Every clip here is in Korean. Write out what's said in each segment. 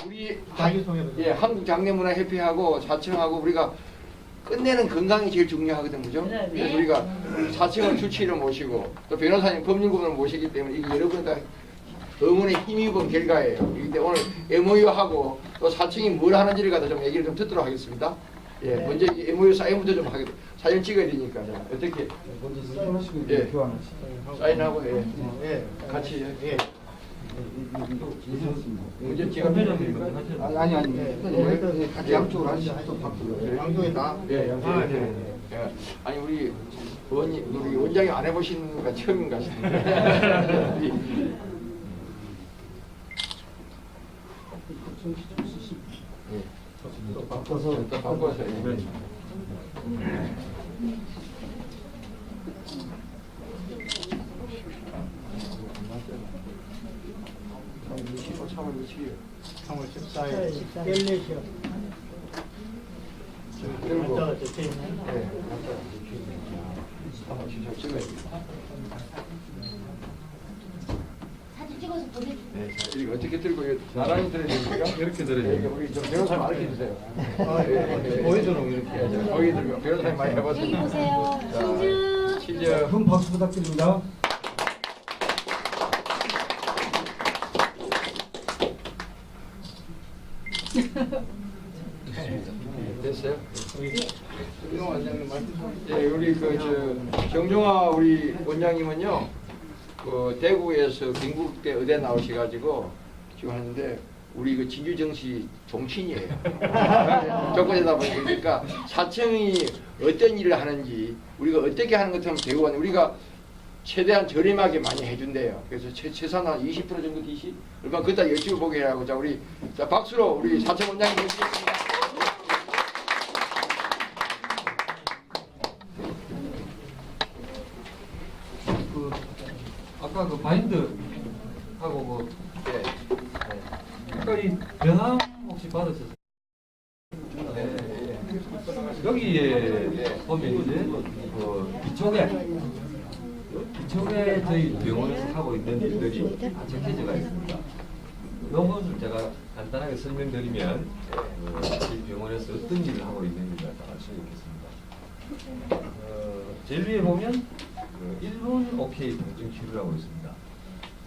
우리 자기소개. 예, 한국장례문화협회하고 사청하고 우리가 끝내는 건강이 제일 중요하거든, 그죠? 네, 네. 그래서 우리가 사청을 주치의를 모시고 또 변호사님 법률구문을 모시기 때문에 이게 여러분 다 응원에 힘입은 결과예요. 그런데 오늘 MOU하고 또 사청이 뭘 하는지를 갖다 좀 얘기를 좀 듣도록 하겠습니다. 예, 먼저 이 MOU 사인부터 좀 하게 사진 찍어야 되니까 자, 어떻게 먼저 사인하시고 예. 교환하시고. 사인하고 예. 예. 같이 예. 먼저 찍어 아니. 예. 같이 양쪽으로 하시죠. 양쪽에 다. 예, 양쪽에. 예. 아니 우리 우리 원장이 안 해보신 거 처음인 것 같습니다. 또 바꿔서 예. 참을 미치게요. 3월 14일 벨레시오. 그리고 한자가 적혀 있네. 예, 한번 진짜 찍어야 돼. 사진 찍어서 보내주세요. 네, 자, 이거 어떻게 들고 이거 나란히 들어야 됩니까? 이렇게 들어야 예, 돼요. 우리 좀 변호사님 가르쳐 주세요. 보이도록 이렇게. 예, 자, 거기 들고 변호사님 많이 여기 해봤습니다. 보세요. 신주. 시작. 큰 박수 부탁드립니다. 됐어요? 예, 우리 정종화 우리 원장님은요, 그 대구에서 경북대 의대 나오셔가지고 지금 하는데 우리 그 진주정시 종친이에요. 조건에다 보니까 사청이 어떤 일을 하는지 우리가 어떻게 하는 것처럼 배우고 왔는데 우리가 최대한 저렴하게 많이 해준대요. 그래서 최소한 한 20% 정도 DC 얼마 그따 열심히 보게 하고 자 우리 자 박수로 우리 사청 원장님 모시겠습니다. 아까 그 바인드 하고 뭐 네. 아까 이 변함 혹시 받으셨어요? 여기에 보면 이제 그 이쪽에 저희 병원에서 하고 있는 일들이 다 적혀져 있습니다. 이것을 제가 간단하게 설명드리면 저희 병원에서 어떤 일을 하고 있는지를 알 수 있겠습니다. 제일 위에 보면 1분 OK 통증 치료를 하고 있습니다.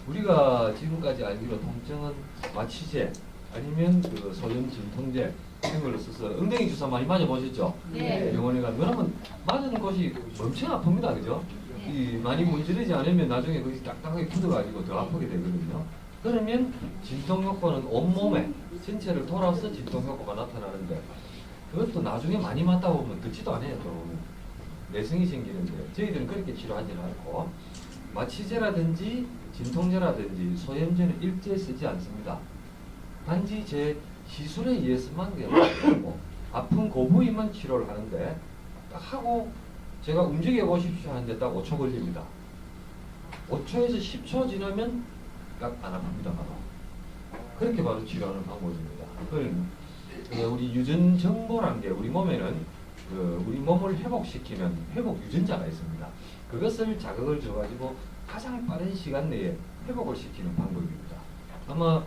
우리가 지금까지 알기로 통증은 마취제 아니면 그 소염 진통제 이런 걸로 써서 엉덩이 주사 많이 맞아보셨죠? 네. 병원에 가면 왜냐면 맞은 곳이 엄청 아픕니다, 그죠? 이 많이 문지르지 않으면 나중에 거기 딱딱하게 굳어가지고 더 아프게 되거든요. 그러면 진통 효과는 온몸에 전체를 돌아서 진통 효과가 나타나는데 그것도 나중에 많이 맞다 보면 듣지도 않아요. 또 내성이 생기는데 저희들은 그렇게 치료하지 않고 마취제라든지 진통제라든지 소염제는 일제히 쓰지 않습니다. 단지 제 시술에 의해서만 하고 아픈 그 부위만 치료를 하는데 딱 하고 제가 움직여 보십시오 하는데 딱 5초 걸립니다. 5초에서 10초 지나면 딱 안 아픕니다. 바로. 그렇게 바로 치료하는 방법입니다. 우리 유전 정보란 게 우리 몸에는 우리 몸을 회복시키는 회복 유전자가 있습니다. 그것을 자극을 줘가지고 가장 빠른 시간 내에 회복을 시키는 방법입니다. 아마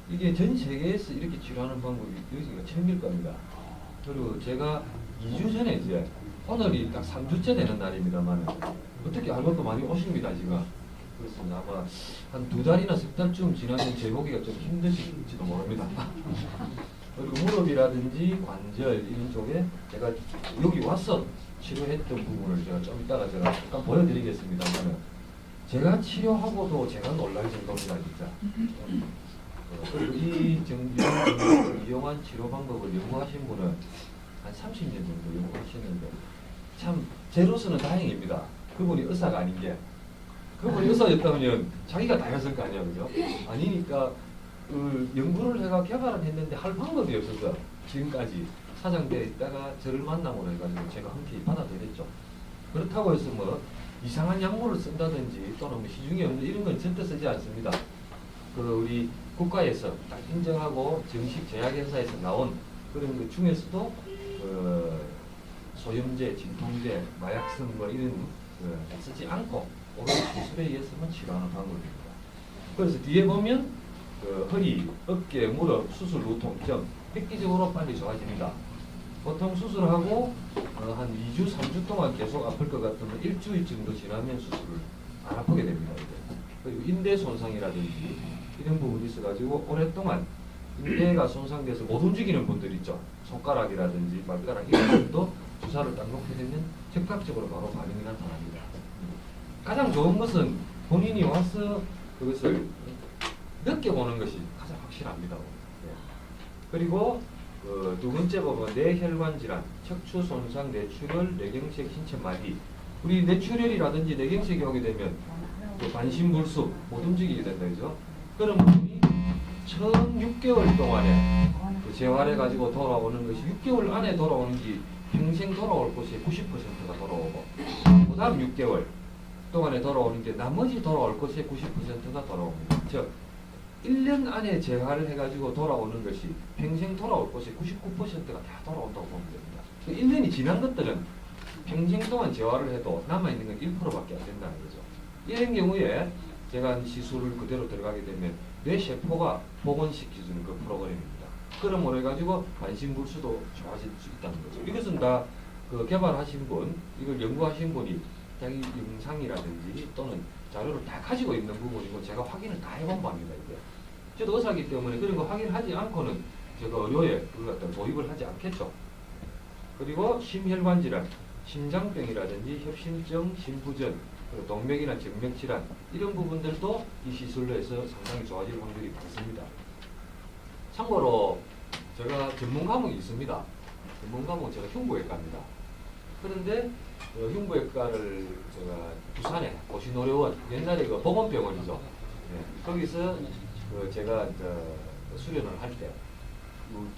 이게 전 세계에서 이렇게 치료하는 방법이 여기가 처음일 겁니다. 그리고 제가 2주 전에 이제 오늘이 딱 3주째 되는 날입니다만 어떻게 알고도 많이 오십니다 지금. 그렇습니다. 아마 한 2달이나 3달쯤 지나면 재보기가 좀 힘드실지도 모릅니다. 그리고 무릎이라든지 관절 이런 쪽에 제가 여기 와서 치료했던 부분을 제가 좀 이따가 제가 잠깐 보여드리겠습니다만 제가 치료하고도 제가 놀랄 정도입니다 진짜. 그리고 이 정기를 이용한 치료 방법을 연구하신 분은 한 30년 정도 연구하시는데 참 제로서는 다행입니다. 그분이 의사가 아닌 게 그분이 의사였다면 자기가 다 했을 거 아니야, 그죠? 아니니까 연구를 해가 개발을 했는데 할 방법이 없어서 지금까지 사장되어 있다가 저를 만나고 해가지고 제가 흔쾌히 받아들였죠. 그렇다고 해서 뭐 이상한 약물을 쓴다든지 또는 뭐 시중에 없는 이런 건 절대 쓰지 않습니다. 우리 국가에서 딱 인정하고 정식 제약회사에서 나온 그런 것 중에서도 소염제, 진통제, 마약성 뭐 이런 쓰지 않고 오로지 기술에 의해서만 치료하는 방법입니다. 그래서 뒤에 보면 그 허리, 어깨, 무릎, 수술 후 통증 획기적으로 빨리 좋아집니다. 보통 수술하고 한 2주, 3주 동안 계속 아플 것 같으면 일주일 정도 지나면 수술을 안 아프게 됩니다. 이제. 그리고 인대 손상이라든지 이런 부분이 있어가지고 오랫동안 인대가 손상돼서 못 움직이는 분들 있죠. 손가락이라든지 발가락 이런 것도 주사를 딱 놓게 되면 즉각적으로 바로 반응이 나타납니다. 가장 좋은 것은 본인이 와서 그것을 느껴보는 것이 가장 확실합니다. 네. 그리고 두 번째 법은 뇌혈관 질환, 척추 손상, 뇌출혈, 뇌경색, 신체 마비. 우리 뇌출혈이라든지 뇌경색이 오게 되면 반신불수, 못 움직이게 된다, 그죠? 그런 분이 처음 6개월 동안에 재활해가지고 돌아오는 것이 6개월 안에 돌아오는 게 평생 돌아올 것이 90%가 돌아오고, 그 다음 6개월 동안에 돌아오는 게 나머지 돌아올 것이 90%가 돌아옵니다. 즉, 1년 안에 재활을 해가지고 돌아오는 것이 평생 돌아올 것이 99%가 다 돌아온다고 보면 됩니다. 1년이 지난 것들은 평생 동안 재활을 해도 남아있는 건 1%밖에 안 된다는 거죠. 이런 경우에 제가 시술을 그대로 들어가게 되면 뇌세포가 복원시켜주는 그 프로그램입니다. 그럼으로 해가지고 반신불수도 좋아질 수 있다는 거죠. 이것은 다 그 개발하신 분, 이걸 연구하신 분이 자기 영상이라든지 또는 자료를 다 가지고 있는 부분이고 제가 확인을 다 해본 바입니다. 이게. 저도 의사이기 때문에 그런 거 확인하지 않고는 제가 의료에 그걸 갖다 도입을 하지 않겠죠. 그리고 심혈관 질환, 심장병이라든지 협심증, 심부전, 그리고 동맥이나 정맥 질환 이런 부분들도 이 시술로 해서 상당히 좋아질 확률이 많습니다. 참고로 제가 전문 과목이 있습니다. 전문 과목은 제가 흉부외과입니다. 그런데 흉부외과를 제가 부산에 고신의료원 옛날에 그 보건병원이죠. 네, 거기서 제가 수련을 할 때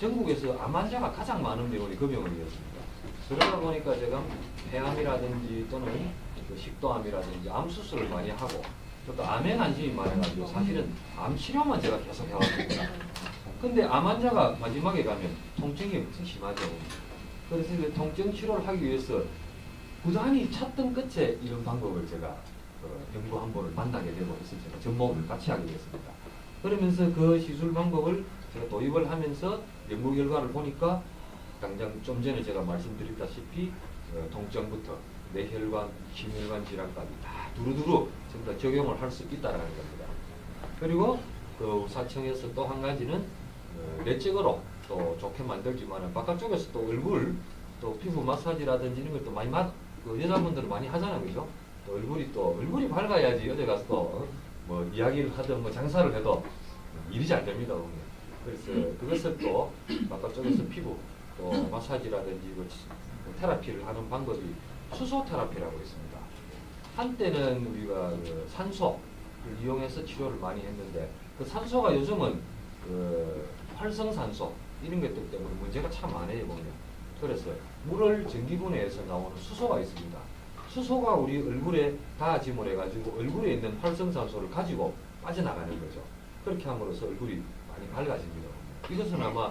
전국에서 암 환자가 가장 많은 병원이 그 병원이었습니다. 그러다 보니까 제가 폐암이라든지 또는 식도암이라든지 암 수술을 많이 하고 또 암에 관심이 많아가지고 사실은 암 치료만 제가 계속 해왔습니다. 근데 암 환자가 마지막에 가면 통증이 엄청 심하죠. 그래서 그 통증 치료를 하기 위해서 부단히 찾던 끝에 이런 방법을 제가 연구 한 번을 만나게 되고 있어서 제가 접목을 같이 하게 됐습니다. 그러면서 그 시술 방법을 제가 도입을 하면서 연구 결과를 보니까 당장 좀 전에 제가 말씀드렸다시피 통증부터 뇌혈관, 심혈관 질환까지 다 두루두루 전부 다 적용을 할 수 있다는 겁니다. 그리고 그 사청에서 또 한 가지는 내적으로 또 좋게 만들지만 바깥쪽에서 또 얼굴, 또 피부 마사지라든지 이런 것도 많이 그 여자분들은 많이 하잖아요, 그죠? 또 얼굴이 밝아야지 어디 가서 또 뭐 이야기를 하든 뭐 장사를 해도 일이 잘 됩니다, 보면. 그래서 그것을 또 바깥쪽에서 피부, 또 마사지라든지 그 테라피를 하는 방법이 수소 테라피라고 있습니다. 한때는 우리가 그 산소를 이용해서 치료를 많이 했는데 그 산소가 요즘은 그 활성산소 이런 것들 때문에 문제가 참 많아요, 보면. 그래서 물을 전기분해해서 나오는 수소가 있습니다. 수소가 우리 얼굴에 닿아짐을 해가지고 얼굴에 있는 활성산소를 가지고 빠져나가는 거죠. 그렇게 함으로써 얼굴이 많이 밝아집니다. 이것은 아마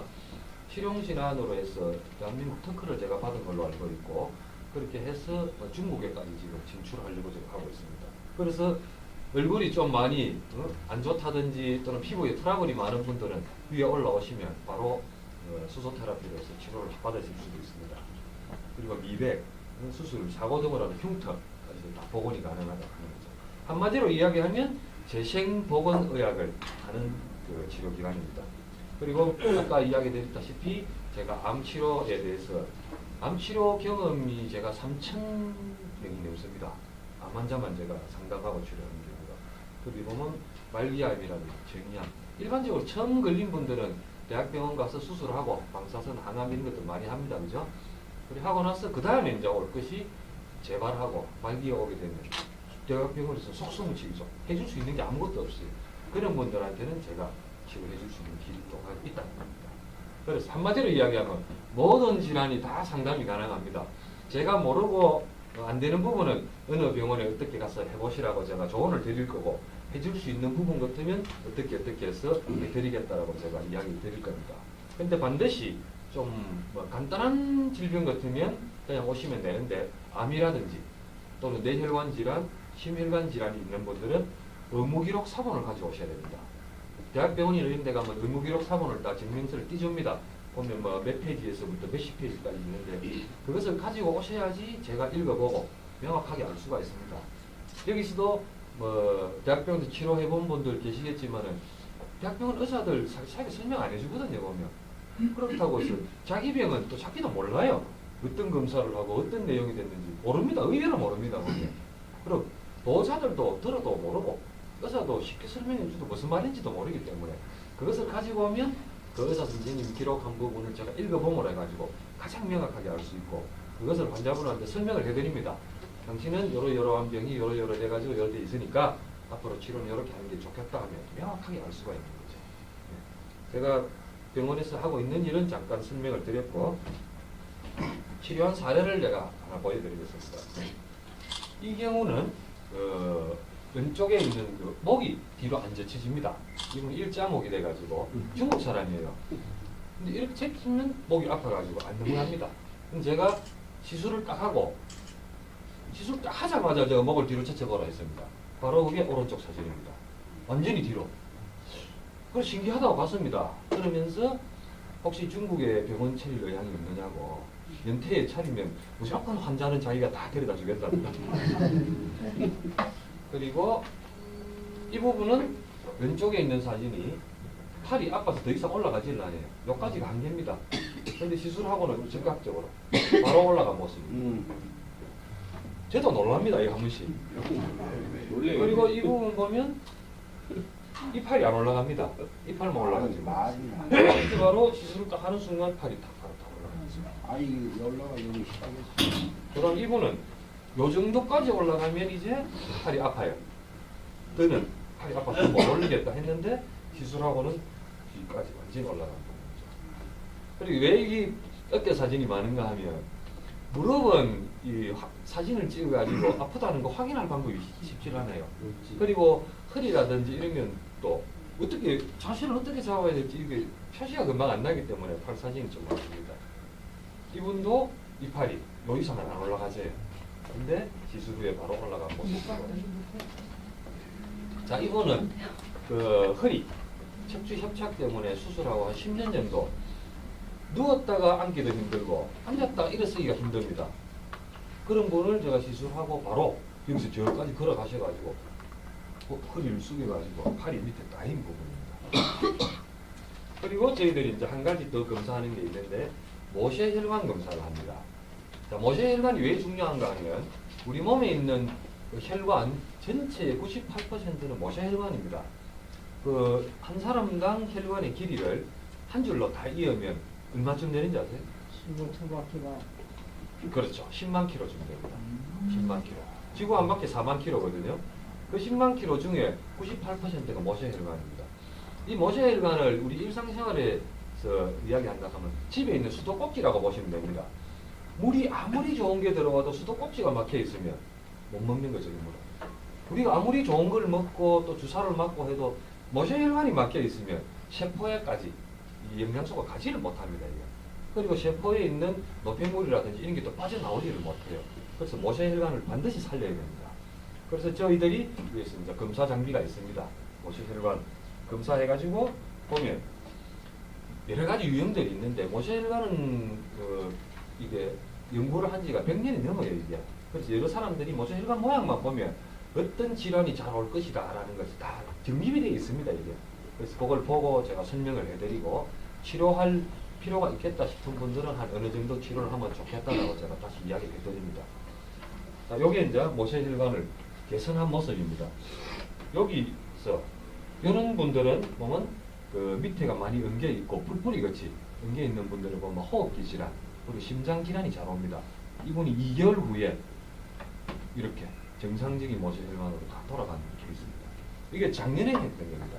실용질환으로 해서 대한민국 특허를 제가 받은 걸로 알고 있고 그렇게 해서 중국에까지 지금 진출하려고 지금 하고 있습니다. 그래서 얼굴이 좀 많이 안 좋다든지 또는 피부에 트러블이 많은 분들은 위에 올라오시면 바로 수소 테라피로 해서 치료를 받으실 수도 있습니다. 그리고 미백, 수술, 사고 등을 하는 흉터까지 다 복원이 가능하다고 하는 거죠. 한마디로 이야기하면 재생복원의학을 하는 그 치료기관입니다. 그리고 아까 이야기 드렸다시피 제가 암치료에 대해서 암치료 경험이 제가 3,000명이 넘습니다. 암 환자만 제가 상담하고 치료하는 경우가. 그리고 보면 말기암이라든지 정리암. 일반적으로 처음 걸린 분들은 대학병원 가서 수술하고 방사선, 항암 이런 것들 많이 합니다. 그죠? 그리고 하고 나서 그 다음에 이제 올 것이 재발하고 말기가 오게 되면 대학병원에서 속수무책이죠. 해줄 수 있는 게 아무것도 없어요. 그런 분들한테는 제가 치료해 줄 수 있는 길이 또 있다는 겁니다. 그래서 한마디로 이야기하면 모든 질환이 다 상담이 가능합니다. 제가 모르고 안 되는 부분은 어느 병원에 어떻게 가서 해보시라고 제가 조언을 드릴 거고 해줄 수 있는 부분 같으면 어떻게 해서 해드리겠다라고 제가 이야기를 드릴 겁니다. 근데 반드시 좀 뭐 간단한 질병 같으면 그냥 오시면 되는데 암이라든지 또는 뇌혈관 질환, 심혈관 질환이 있는 분들은 의무기록 사본을 가지고 오셔야 됩니다. 대학병원이나 이런 데 가면 의무기록 사본을 다 증명서를 띄줍니다. 보면 뭐 몇 페이지에서부터 몇십 페이지까지 있는데 그것을 가지고 오셔야지 제가 읽어보고 명확하게 알 수가 있습니다. 여기서도 뭐 대학병원에서 치료해본 분들 계시겠지만은 대학병원 의사들 자기 설명 안 해주거든요. 보면 그렇다고 해서 자기 병은 또 자기도 몰라요. 어떤 검사를 하고 어떤 내용이 됐는지 모릅니다. 의외로 모릅니다. 보면. 그리고 보호자들도 들어도 모르고 의사도 쉽게 설명해줘도 무슨 말인지도 모르기 때문에 그것을 가지고 오면 그 의사 선생님이 기록한 부분을 제가 읽어보므로 해가지고 가장 명확하게 알 수 있고 그것을 환자분한테 설명을 해드립니다. 당신은 여러한 병이 여러 돼가지고 여러 돼 있으니까 앞으로 치료는 이렇게 하는 게 좋겠다 하면 명확하게 알 수가 있는 거죠. 제가 병원에서 하고 있는 일은 잠깐 설명을 드렸고 치료한 사례를 제가 하나 보여드리겠습니다. 이 경우는 왼쪽에 있는 그 목이 뒤로 안 젖혀집니다. 이분 일자목이 돼가지고 중국 사람이에요. 근데 이렇게 제끼면 목이 아파가지고 안 넘어갑니다. 그럼 제가 시술을 딱 하고 시술 딱 하자마자 제가 목을 뒤로 젖혀보라 했습니다. 바로 그게 오른쪽 사진입니다. 완전히 뒤로. 그걸 신기하다고 봤습니다. 그러면서 혹시 중국에 병원 차릴 의향이 없느냐고 연태에 차리면 무조건 환자는 자기가 다 데려다 주겠답니다. 그리고 이 부분은 왼쪽에 있는 사진이 팔이 아파서 더 이상 올라가지를 않아요. 여기까지가 한계입니다. 그런데 시술하고는 즉각적으로 바로 올라간 모습입니다. 저도 놀랍니다. 이거 한 번씩. 그리고 이 부분 보면 이 팔이 안 올라갑니다. 이 팔만 올라가지. 이때 바로 시술을 딱 하는 순간 팔이 딱 올라갑니다. 아이 올라가 여기 시작했어. 그럼 이분은 요 정도까지 올라가면 이제 팔이 아파요. 저는 팔이 아파서 못 올리겠다 했는데 시술하고는 여기까지 완전히 올라간 겁니다. 그리고 왜 이 어깨 사진이 많은가 하면 무릎은 이 사진을 찍어가지고 아프다는 거 확인할 방법이 쉽지 않아요. 그리고 허리라든지 이러면 또 어떻게 자세를 어떻게 잡아야 될지 이게 표시가 금방 안 나기 때문에 팔 사진이 좀 많습니다. 이분도 이 팔이 요 이상은 안 올라가져요. 근데 시술 후에 바로 올라간 모습이거든요. 자, 이분은 그 허리 척추 협착 때문에 수술하고 한 10년 정도 누웠다가 앉기도 힘들고 앉았다가 일어서기가 힘듭니다. 그런 분을 제가 시술하고 바로 여기서 저기까지 걸어가셔가지고 허리를 숙여가지고 팔이 밑에 따인 부분입니다. 그리고 저희들이 이제 한 가지 더 검사하는 게 있는데 모세혈관 검사를 합니다. 자, 모세혈관이 왜 중요한가 하면 우리 몸에 있는 그 혈관 전체의 98%는 모세혈관입니다. 그 한 사람당 혈관의 길이를 한 줄로 다 이으면 얼마쯤 되는지 아세요? 15km. 그렇죠. 10만 킬로 쯤 됩니다. 10만 킬로. 지구 한 바퀴 4만 킬로거든요. 그 10만 킬로 중에 98%가 모세혈관입니다. 이 모세혈관을 우리 일상생활에서 이야기한다 하면 집에 있는 수도꼭지라고 보시면 됩니다. 물이 아무리 좋은 게 들어와도 수도꼭지가 막혀 있으면 못 먹는 거죠, 이 물은. 우리가 아무리 좋은 걸 먹고 또 주사를 맞고 해도 모세혈관이 막혀 있으면 세포에까지 이 영양소가 가지를 못합니다. 이게. 그리고 세포에 있는 노폐물이라든지 이런 게 또 빠져나오지를 못해요. 그래서 모세혈관을 반드시 살려야 됩니다. 그래서 저희들이 위에서 이제 검사 장비가 있습니다. 모세혈관 검사해가지고 보면 여러 가지 유형들이 있는데 모세혈관은 이게 연구를 한 지가 100년이 넘어요, 이게. 그래서 여러 사람들이 모세혈관 모양만 보면 어떤 질환이 잘 올 것이다 라는 것이 다 정립이 되어 있습니다, 이게. 그래서 그걸 보고 제가 설명을 해드리고 치료할 필요가 있겠다 싶은 분들은 한 어느 정도 치료를 하면 좋겠다라고 제가 다시 이야기를 해드립니다. 자, 요게 이제 모세혈관을 개선한 모습입니다. 여기서 이런 분들은 보면 그 밑에가 많이 엉겨 있고 뿔뿔이 같이 엉겨 있는 분들을 보면 호흡기 질환 그리고 심장 질환이 잘 옵니다. 이분이 2개월 후에 이렇게 정상적인 모세혈관으로 다 돌아가는 케이스입니다. 이게 작년에 했던 겁니다.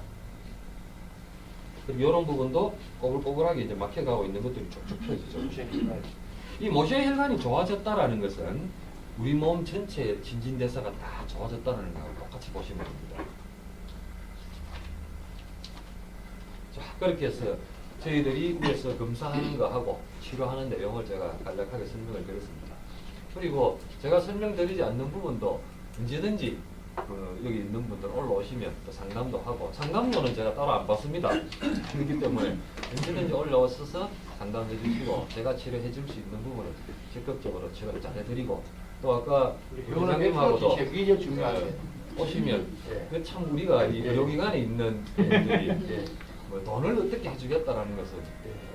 그리고 이런 부분도 꼬불꼬불하게 이제 막혀가고 있는 것들이 쭉쭉 펴지죠. 모세혈관. 이 모세혈관이 좋아졌다라는 것은 우리 몸 전체의 신진대사가 다 좋아졌다는 걸 똑같이 보시면 됩니다. 자, 그렇게 해서 저희들이 위에서 검사하는 거 하고 치료하는 내용을 제가 간략하게 설명을 드렸습니다. 그리고 제가 설명드리지 않는 부분도 언제든지 여기 있는 분들 올라오시면 또 상담도 하고 상담료는 제가 따로 안 받습니다. 그렇기 때문에 언제든지 올라오셔서 상담해 주시고 제가 치료해 줄 수 있는 부분은 적극적으로 치료를 잘 해드리고 또 아까 회장님하고도 이게 중요해요. 오시면 예. 그 참 우리가 이 의료기관에 있는 분들이 뭐 돈을 어떻게 해주겠다라는 것을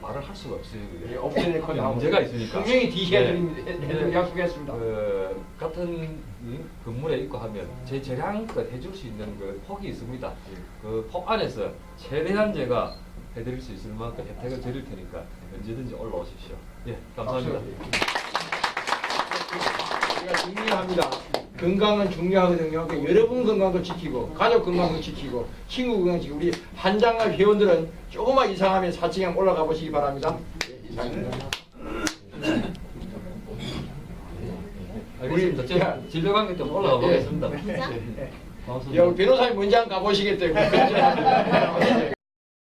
말을 할 수가 없어요. 그게. 옵션에 커 나오고 문제가 있으니까. 분명히 DC해드립니다. 네. 약속했습니다. 그 같은 이 건물에 있고 하면 제 재량껏 해줄 수 있는 그 폭이 있습니다. 그 폭 안에서 최대한 제가 해드릴 수 있을 만큼 혜택을 드릴 테니까 언제든지 올라오십시오. 예, 감사합니다. 우리가 중요합니다. 건강은 중요하거든요. 그러니까 여러분 건강도 지키고 가족 건강도 지키고 친구 건강 지키고 우리 한장갑 회원들은 조금만 이상하면 4층에 올라가 보시기 바랍니다. 예, 이상입니다. 알겠습니다. 제가 진료관계 좀 올라가 보겠습니다. 예. 고맙습니다. 야, 우리 변호사님 먼저 한번 가보시겠대요.